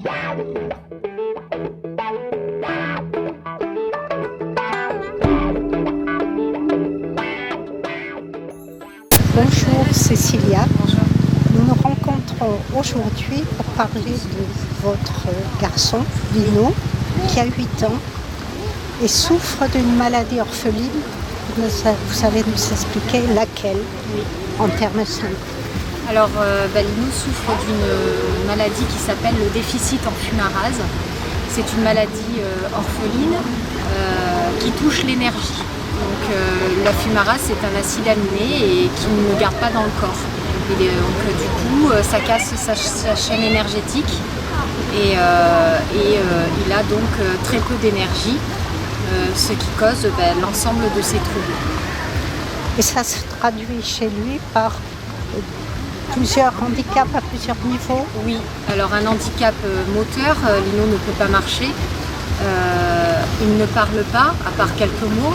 Bonjour Cécilia. Nous nous rencontrons aujourd'hui pour parler de votre garçon, Lino, qui a 8 ans et souffre d'une maladie orpheline. Vous allez nous expliquer laquelle, en termes simples. Alors, Lino souffre d'une maladie qui s'appelle le déficit en fumarase. C'est une maladie orpheline qui touche l'énergie. Donc, la fumarase, c'est un acide aminé et qui ne garde pas dans le corps. Et donc, du coup, ça casse sa chaîne énergétique et il a donc très peu d'énergie, ce qui cause l'ensemble de ses troubles. Et ça se traduit chez lui par plusieurs handicaps à plusieurs niveaux? Oui, alors un handicap moteur, Lino ne peut pas marcher, il ne parle pas, à part quelques mots,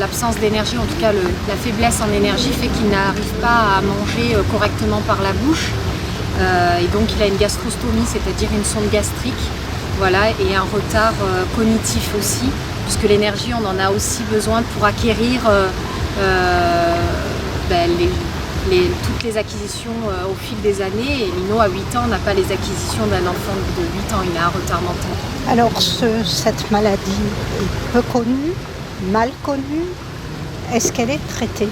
l'absence d'énergie, en tout cas la faiblesse en énergie fait qu'il n'arrive pas à manger correctement par la bouche, et donc il a une gastrostomie, c'est-à-dire une sonde gastrique, voilà, et un retard cognitif aussi, puisque l'énergie on en a aussi besoin pour acquérir toutes les acquisitions au fil des années, et Lino à 8 ans n'a pas les acquisitions d'un enfant de 8 ans, il a un retard mental. Alors cette maladie est peu connue, mal connue, est-ce qu'elle est traitée?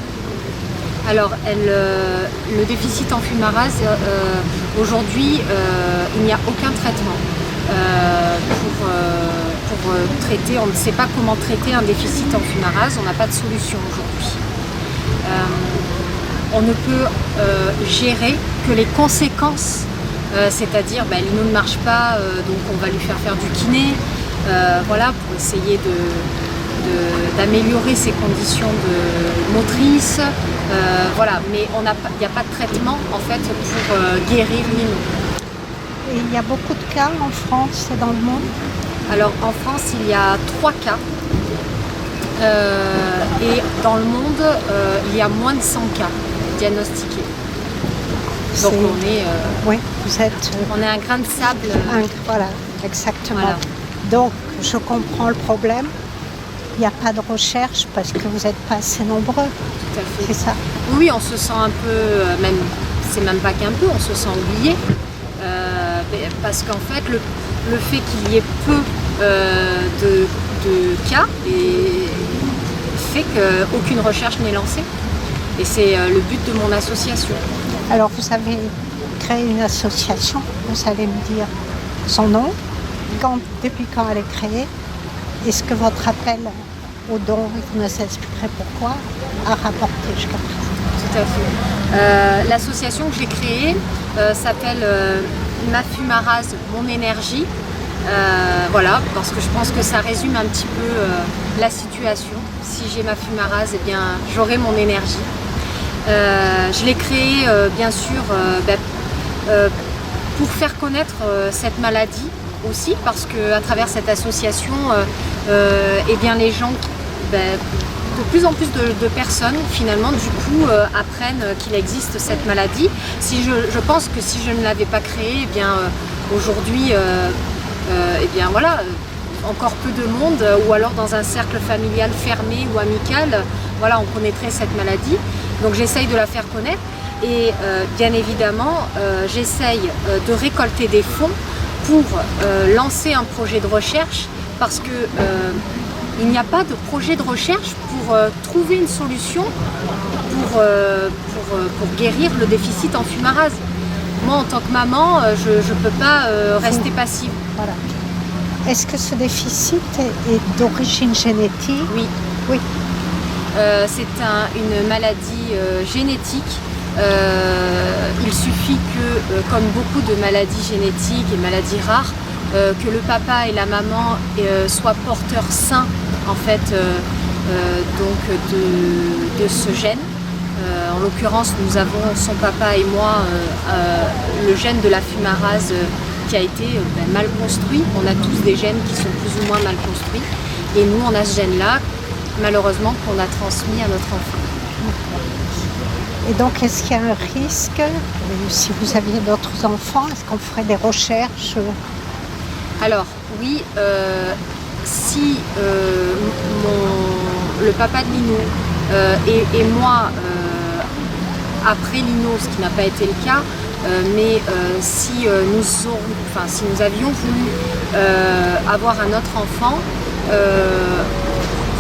Alors le déficit en fumarase, aujourd'hui il n'y a aucun traitement pour traiter, on ne sait pas comment traiter un déficit en fumarase, on n'a pas de solution aujourd'hui. On ne peut gérer que les conséquences, c'est-à-dire Lino ne marche pas, donc on va lui faire du kiné, voilà, pour essayer d'améliorer ses conditions motrices, voilà, mais il n'y a pas de traitement en fait pour guérir Lino. Et il y a beaucoup de cas en France et dans le monde? Alors en France il y a 3 cas. Et dans le monde, il y a moins de 100 cas diagnostiqués. Donc oui, vous êtes... on est un grain de sable. Voilà, exactement. Voilà. Donc je comprends le problème. Il n'y a pas de recherche parce que vous n'êtes pas assez nombreux. Tout à fait. C'est ça? Oui, on se sent un peu, c'est même pas qu'un peu, on se sent oublié. Parce qu'en fait, le fait qu'il y ait peu de cas fait qu'aucune recherche n'est lancée. Et c'est le but de mon association. Alors vous avez créé une association, vous allez me dire son nom, depuis quand elle est créée, est-ce que votre appel aux dons, vous nous expliquerez pourquoi, a rapporté jusqu'à présent? Tout à fait. L'association que j'ai créée s'appelle Ma Fumarase, mon énergie. Voilà, parce que je pense que ça résume un petit peu la situation. Si j'ai ma fumarase, eh bien, j'aurai mon énergie. Je l'ai créée, bien sûr, pour faire connaître cette maladie aussi, parce qu'à travers cette association, eh bien, les gens, de plus en plus de personnes, finalement, du coup, apprennent qu'il existe cette maladie. Je pense que si je ne l'avais pas créée, eh bien, aujourd'hui, eh bien voilà, encore peu de monde, ou alors dans un cercle familial fermé ou amical, voilà, on connaîtrait cette maladie. Donc j'essaye de la faire connaître et bien évidemment j'essaye de récolter des fonds pour lancer un projet de recherche, parce que il n'y a pas de projet de recherche pour trouver une solution pour guérir le déficit en fumarase. Moi, en tant que maman, je ne peux pas rester passive. Voilà. Est-ce que ce déficit est d'origine génétique? Oui. Oui. C'est une maladie génétique. Il suffit que, comme beaucoup de maladies génétiques et maladies rares, que le papa et la maman soient porteurs sains en fait, de ce gène. En l'occurrence, nous avons, son papa et moi, le gène de la fumarase qui a été mal construit. On a tous des gènes qui sont plus ou moins mal construits. Et nous, on a ce gène-là, malheureusement, qu'on a transmis à notre enfant. Et donc, est-ce qu'il y a un risque, si vous aviez d'autres enfants, est-ce qu'on ferait des recherches? Alors, oui, si le papa de Lino et moi, après Lino, ce qui n'a pas été le cas, mais si nous avions voulu avoir un autre enfant,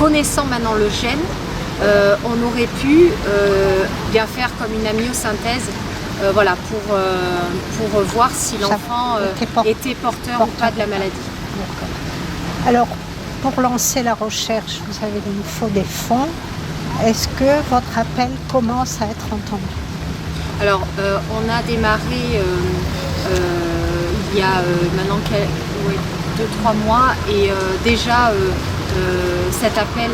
connaissant maintenant le gène, on aurait pu bien faire comme une amyosynthèse, voilà, pour voir si l'enfant était porteur ou pas de la maladie. Alors, pour lancer la recherche, vous savez, il nous faut des fonds. Est-ce que votre appel commence à être entendu? Alors, on a démarré il y a maintenant 2-3 mois et déjà cet appel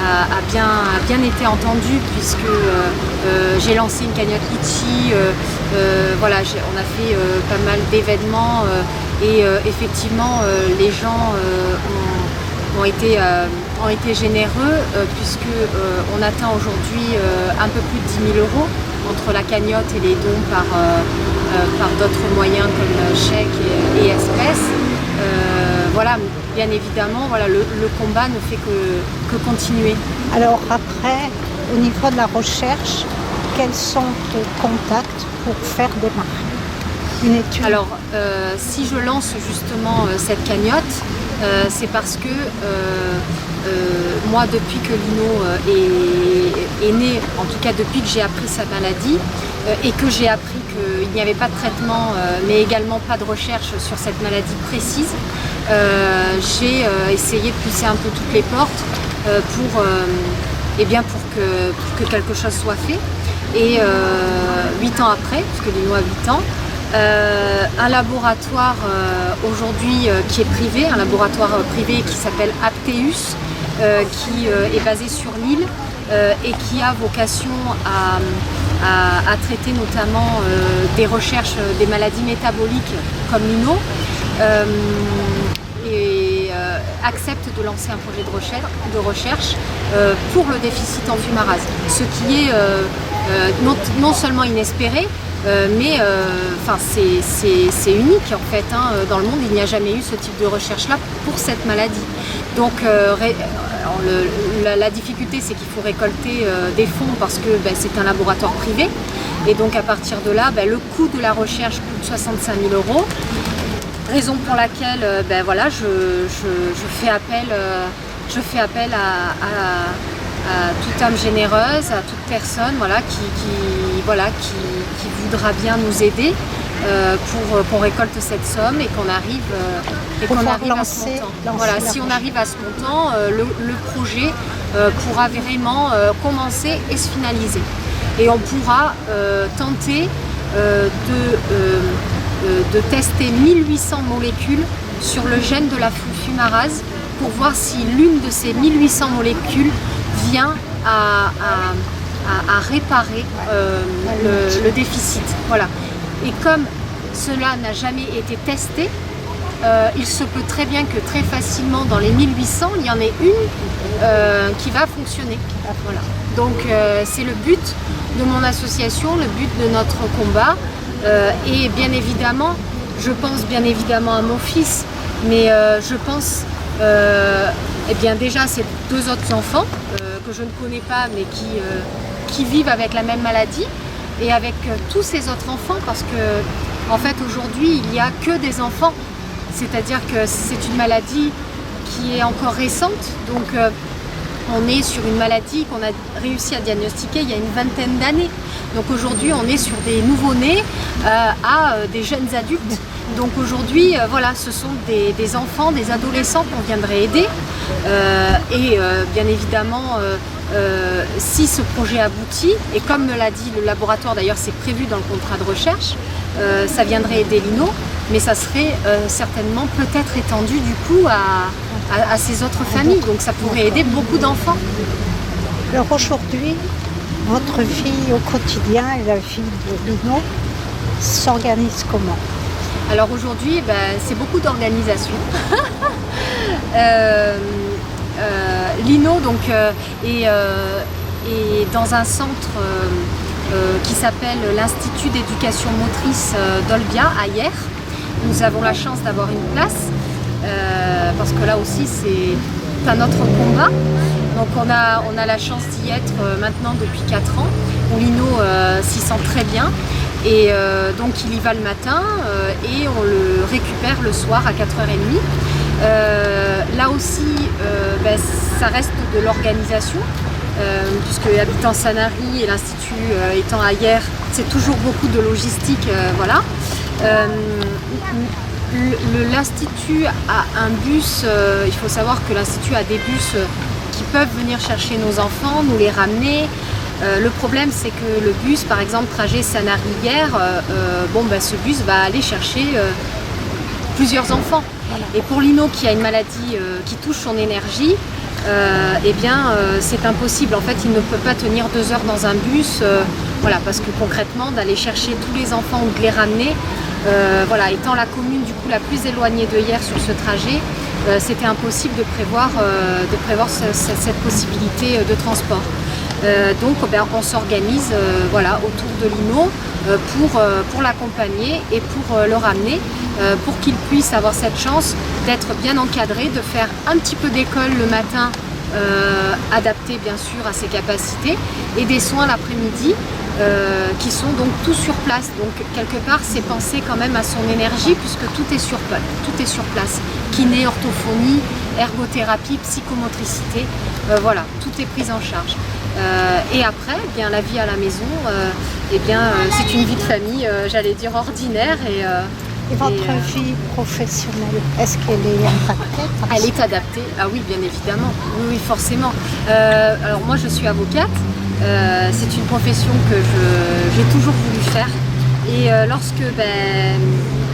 a bien été entendu puisque j'ai lancé une cagnotte Litchi, voilà, on a fait pas mal d'événements et effectivement les gens ont été généreux puisque on atteint aujourd'hui un peu plus de 10 000 € entre la cagnotte et les dons par d'autres moyens comme chèques et espèces. Voilà, bien évidemment, voilà, le combat ne fait que continuer. Alors après, au niveau de la recherche, quels sont vos contacts pour faire démarrer une étude? Alors, si je lance justement cette cagnotte, c'est parce que moi, depuis que Lino est né, en tout cas depuis que j'ai appris sa maladie et que j'ai appris qu'il n'y avait pas de traitement, mais également pas de recherche sur cette maladie précise, j'ai essayé de pousser un peu toutes les portes pour que quelque chose soit fait. Et 8 ans après, puisque Lino a 8 ans, un laboratoire aujourd'hui qui est privé, un laboratoire privé qui s'appelle Apteus, qui est basé sur Lille et qui a vocation à traiter notamment des recherches des maladies métaboliques comme Lino, et accepte de lancer un projet de recherche pour le déficit en fumarase, ce qui est non seulement inespéré, mais c'est unique en fait, hein. Dans le monde il n'y a jamais eu ce type de recherche là pour cette maladie. Donc la difficulté c'est qu'il faut récolter des fonds parce que c'est un laboratoire privé et donc à partir de là le coût de la recherche coûte 65 000 €. Raison pour laquelle voilà, je fais appel à toute âme généreuse, à toute personne voilà, qui voudra bien nous aider pour qu'on récolte cette somme et qu'on arrive à ce montant. Voilà, si on arrive à ce montant, le projet pourra vraiment commencer et se finaliser. Et on pourra tenter de tester 1800 molécules sur le gène de la fumarase pour voir si l'une de ces 1800 molécules vient à réparer le déficit. Voilà. Et comme cela n'a jamais été testé, il se peut très bien que très facilement dans les 1800, il y en ait une qui va fonctionner. Voilà. Donc c'est le but de mon association, le but de notre combat. Et bien évidemment, je pense bien évidemment à mon fils, mais je pense bien déjà à ces 2 autres enfants que je ne connais pas mais qui vivent avec la même maladie et avec tous ces autres enfants parce que en fait aujourd'hui il n'y a que des enfants, c'est-à-dire que c'est une maladie qui est encore récente, donc on est sur une maladie qu'on a réussi à diagnostiquer il y a une vingtaine d'années. Donc aujourd'hui on est sur des nouveau-nés à des jeunes adultes. Donc aujourd'hui voilà, ce sont des enfants, des adolescents qu'on viendrait aider. Et bien évidemment si ce projet aboutit, et comme me l'a dit le laboratoire, d'ailleurs c'est prévu dans le contrat de recherche, ça viendrait aider Lino, mais ça serait certainement peut-être étendu du coup à ces autres familles, donc ça pourrait aider beaucoup d'enfants. Alors aujourd'hui, votre vie au quotidien et la vie de Lino s'organise comment? Alors aujourd'hui, c'est beaucoup d'organisation. Lino donc, est dans un centre qui s'appelle l'Institut d'éducation motrice d'Olbia à Hyères. Nous avons la chance d'avoir une place parce que là aussi c'est un autre combat. Donc on a la chance d'y être maintenant depuis 4 ans. Lino s'y sent très bien et donc il y va le matin et on le récupère le soir à 4h30. Là aussi ça reste de l'organisation puisque habitant Sanary et l'Institut étant à Hyères, c'est toujours beaucoup de logistique, voilà. L'Institut a un bus, il faut savoir que l'Institut a des bus qui peuvent venir chercher nos enfants, nous les ramener. Le problème c'est que le bus, par exemple trajet Sanary-Hyères, ce bus va aller chercher plusieurs enfants. Voilà. Et pour Lino qui a une maladie qui touche son énergie, c'est impossible. En fait, il ne peut pas tenir 2 heures dans un bus, parce que concrètement, d'aller chercher tous les enfants ou de les ramener, étant la commune du coup la plus éloignée de Hyères sur ce trajet, c'était impossible de prévoir cette possibilité de transport. Donc on s'organise autour de Lino pour l'accompagner et pour le ramener, pour qu'il puisse avoir cette chance d'être bien encadré, de faire un petit peu d'école le matin, adapté bien sûr à ses capacités, et des soins l'après-midi qui sont donc tout sur place. Donc quelque part c'est pensé quand même à son énergie puisque tout est sur place. Kiné, orthophonie, ergothérapie, psychomotricité, tout est pris en charge. Et après, la vie à la maison, c'est une vie de famille, j'allais dire ordinaire. Et votre vie professionnelle, est-ce qu'elle est impactée? Elle est adaptée, ah oui, bien évidemment, oui, forcément. Alors moi je suis avocate, c'est une profession que j'ai toujours voulu faire. Et lorsque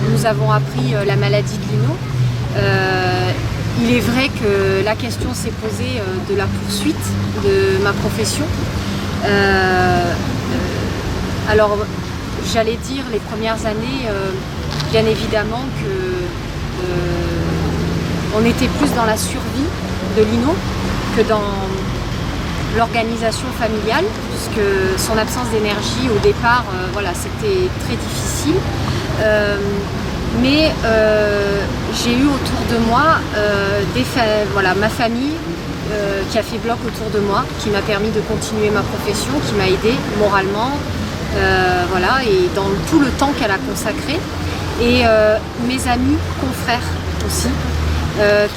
nous avons appris la maladie de Lino, il est vrai que la question s'est posée de la poursuite de ma profession. Alors, j'allais dire les premières années, bien évidemment que on était plus dans la survie de Lino que dans l'organisation familiale, puisque son absence d'énergie au départ, c'était très difficile. Mais j'ai eu autour de moi ma famille qui a fait bloc autour de moi, qui m'a permis de continuer ma profession, qui m'a aidée moralement, et dans tout le temps qu'elle a consacré. Et mes amis, confrères aussi,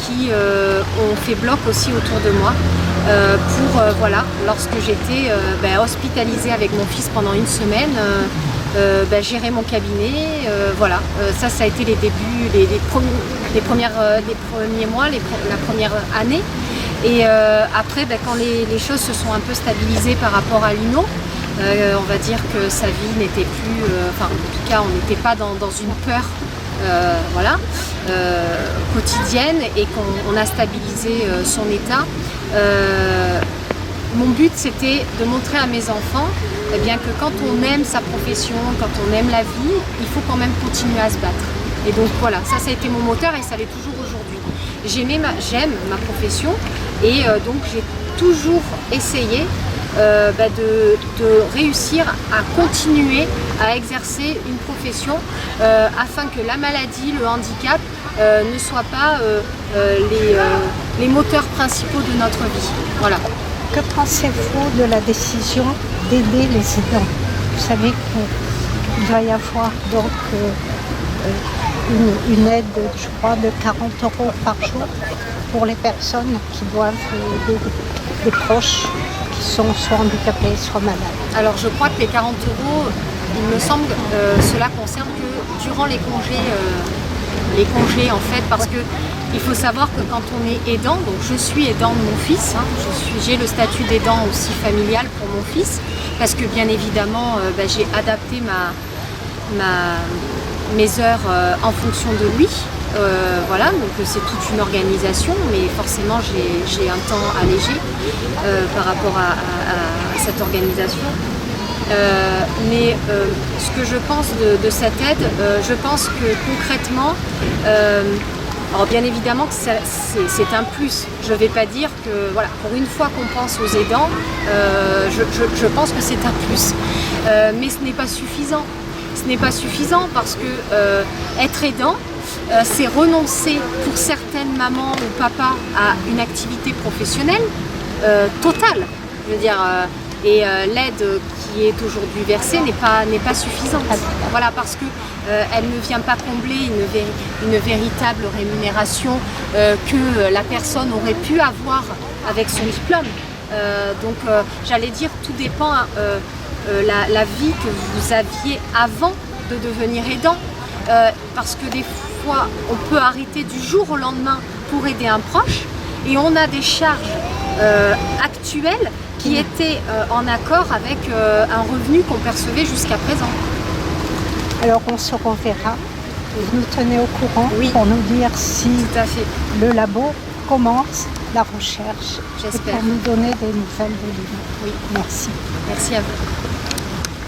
qui ont fait bloc aussi autour de moi lorsque j'étais hospitalisée avec mon fils pendant 1 semaine, gérer mon cabinet, ça a été les débuts, les premiers mois, la première année. Et après, quand les choses se sont un peu stabilisées par rapport à Lino, on va dire que sa vie n'était plus, en tout cas on n'était pas dans une peur quotidienne, et qu'on a stabilisé son état. Mon but c'était de montrer à mes enfants que quand on aime sa profession, quand on aime la vie, il faut quand même continuer à se battre. Et donc ça a été mon moteur et ça l'est toujours aujourd'hui. J'aime ma profession et donc j'ai toujours essayé de réussir à continuer à exercer une profession afin que la maladie, le handicap ne soient pas les moteurs principaux de notre vie. Voilà. Que pensez-vous de la décision d'aider les aidants? Vous savez qu'il va y avoir donc une aide, je crois, de 40 € par jour pour les personnes qui doivent aider des proches qui sont soit handicapés, soit malades. Alors je crois que les 40 €, il me semble, cela concerne que durant les congés en fait, parce que il faut savoir que quand on est aidant, donc je suis aidant de mon fils, j'ai le statut d'aidant aussi familial pour mon fils, parce que bien évidemment j'ai adapté mes heures en fonction de lui. Donc c'est toute une organisation, mais forcément j'ai un temps allégé par rapport à cette organisation. Mais ce que je pense de cette aide, je pense que concrètement, Alors bien évidemment que c'est un plus. Je ne vais pas dire que, voilà, pour une fois qu'on pense aux aidants, je pense que c'est un plus. Mais ce n'est pas suffisant. Ce n'est pas suffisant parce que être aidant, c'est renoncer pour certaines mamans ou papas à une activité professionnelle totale. Je veux dire, l'aide qui est aujourd'hui versée n'est pas suffisante. Voilà, parce que elle ne vient pas combler une véritable rémunération que la personne aurait pu avoir avec son diplôme. Donc j'allais dire, tout dépend la vie que vous aviez avant de devenir aidant. Parce que des fois, on peut arrêter du jour au lendemain pour aider un proche et on a des charges actuelles qui étaient en accord avec un revenu qu'on percevait jusqu'à présent. Alors on se reverra. Vous nous tenez au courant pour nous dire si Tout à fait. le labo commence la recherche et J'espère. pour nous donner des nouvelles de lui. Oui. Merci. Merci à vous.